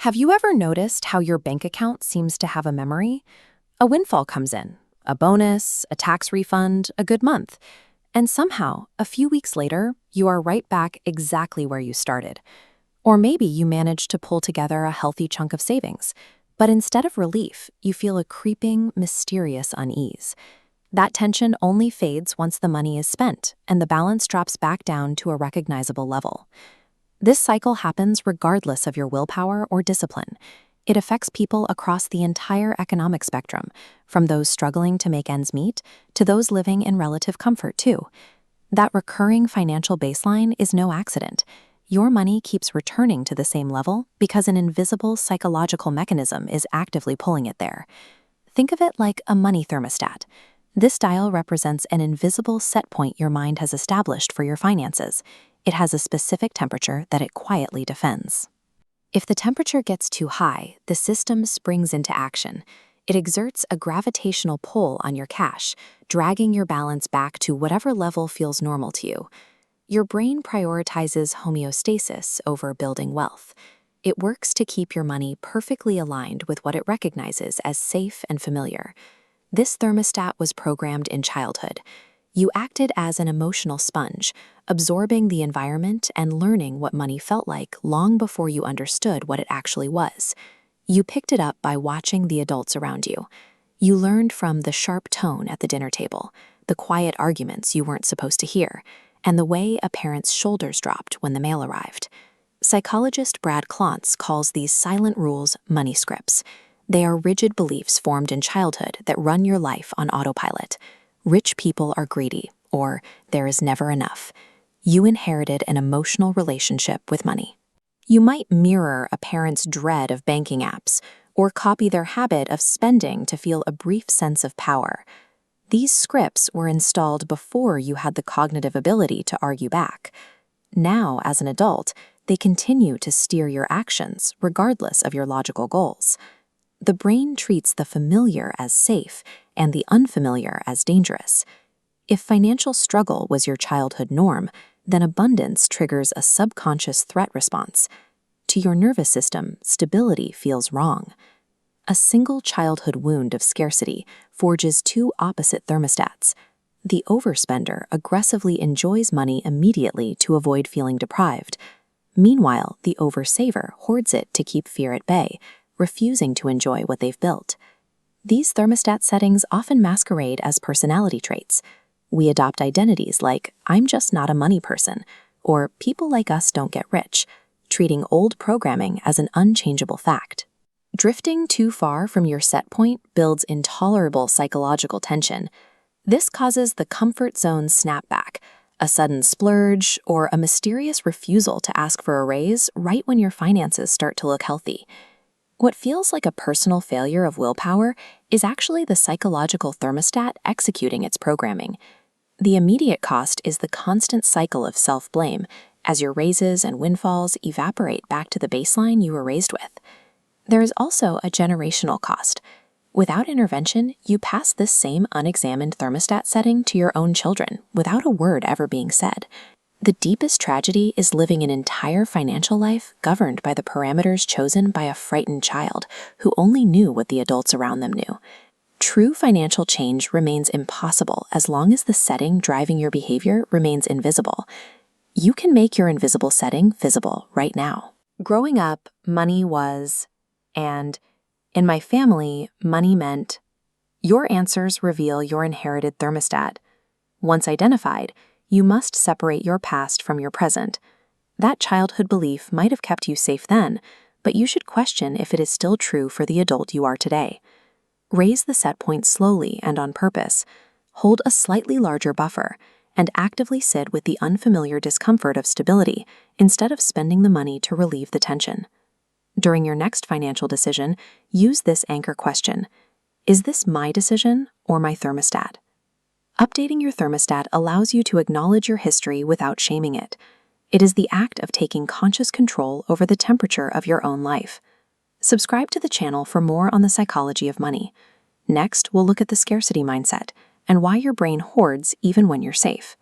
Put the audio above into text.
Have you ever noticed how your bank account seems to have a memory? A windfall comes in, a bonus, a tax refund, a good month, and somehow, a few weeks later, you are right back exactly where you started. Or maybe you managed to pull together a healthy chunk of savings, but instead of relief, you feel a creeping, mysterious unease. That tension only fades once the money is spent and the balance drops back down to a recognizable level. This cycle happens regardless of your willpower or discipline. It affects people across the entire economic spectrum, from those struggling to make ends meet to those living in relative comfort, too. That recurring financial baseline is no accident. Your money keeps returning to the same level because an invisible psychological mechanism is actively pulling it there. Think of it like a money thermostat. This dial represents an invisible set point your mind has established for your finances. It has a specific temperature that it quietly defends. If the temperature gets too high, the system springs into action. It exerts a gravitational pull on your cash, dragging your balance back to whatever level feels normal to you. Your brain prioritizes homeostasis over building wealth. It works to keep your money perfectly aligned with what it recognizes as safe and familiar. This thermostat was programmed in childhood. You acted as an emotional sponge, absorbing the environment and learning what money felt like long before you understood what it actually was. You picked it up by watching the adults around you. You learned from the sharp tone at the dinner table, the quiet arguments you weren't supposed to hear, and the way a parent's shoulders dropped when the mail arrived. Psychologist Brad Klontz calls these silent rules money scripts. They are rigid beliefs formed in childhood that run your life on autopilot. Rich people are greedy, or there is never enough. You inherited an emotional relationship with money. You might mirror a parent's dread of banking apps, or copy their habit of spending to feel a brief sense of power. These scripts were installed before you had the cognitive ability to argue back. Now, as an adult, they continue to steer your actions, regardless of your logical goals. The brain treats the familiar as safe and the unfamiliar as dangerous. If financial struggle was your childhood norm, then abundance triggers a subconscious threat response. To your nervous system, stability feels wrong. A single childhood wound of scarcity forges two opposite thermostats. The overspender aggressively enjoys money immediately to avoid feeling deprived. Meanwhile, the oversaver hoards it to keep fear at bay, refusing to enjoy what they've built. These thermostat settings often masquerade as personality traits. We adopt identities like, "I'm just not a money person," or "people like us don't get rich," treating old programming as an unchangeable fact. Drifting too far from your set point builds intolerable psychological tension. This causes the comfort zone snapback, a sudden splurge, or a mysterious refusal to ask for a raise right when your finances start to look healthy. What feels like a personal failure of willpower is actually the psychological thermostat executing its programming. The immediate cost is the constant cycle of self-blame as your raises and windfalls evaporate back to the baseline you were raised with. There is also a generational cost. Without intervention, you pass this same unexamined thermostat setting to your own children without a word ever being said. The deepest tragedy is living an entire financial life governed by the parameters chosen by a frightened child who only knew what the adults around them knew. True financial change remains impossible as long as the setting driving your behavior remains invisible. You can make your invisible setting visible right now. Growing up, money was, and in my family, money meant. Your answers reveal your inherited thermostat. Once identified, you must separate your past from your present. That childhood belief might have kept you safe then, but you should question if it is still true for the adult you are today. Raise the set point slowly and on purpose. Hold a slightly larger buffer, and actively sit with the unfamiliar discomfort of stability instead of spending the money to relieve the tension. During your next financial decision, use this anchor question: is this my decision or my thermostat? Updating your thermostat allows you to acknowledge your history without shaming it. It is the act of taking conscious control over the temperature of your own life. Subscribe to the channel for more on the psychology of money. Next, we'll look at the scarcity mindset and why your brain hoards even when you're safe.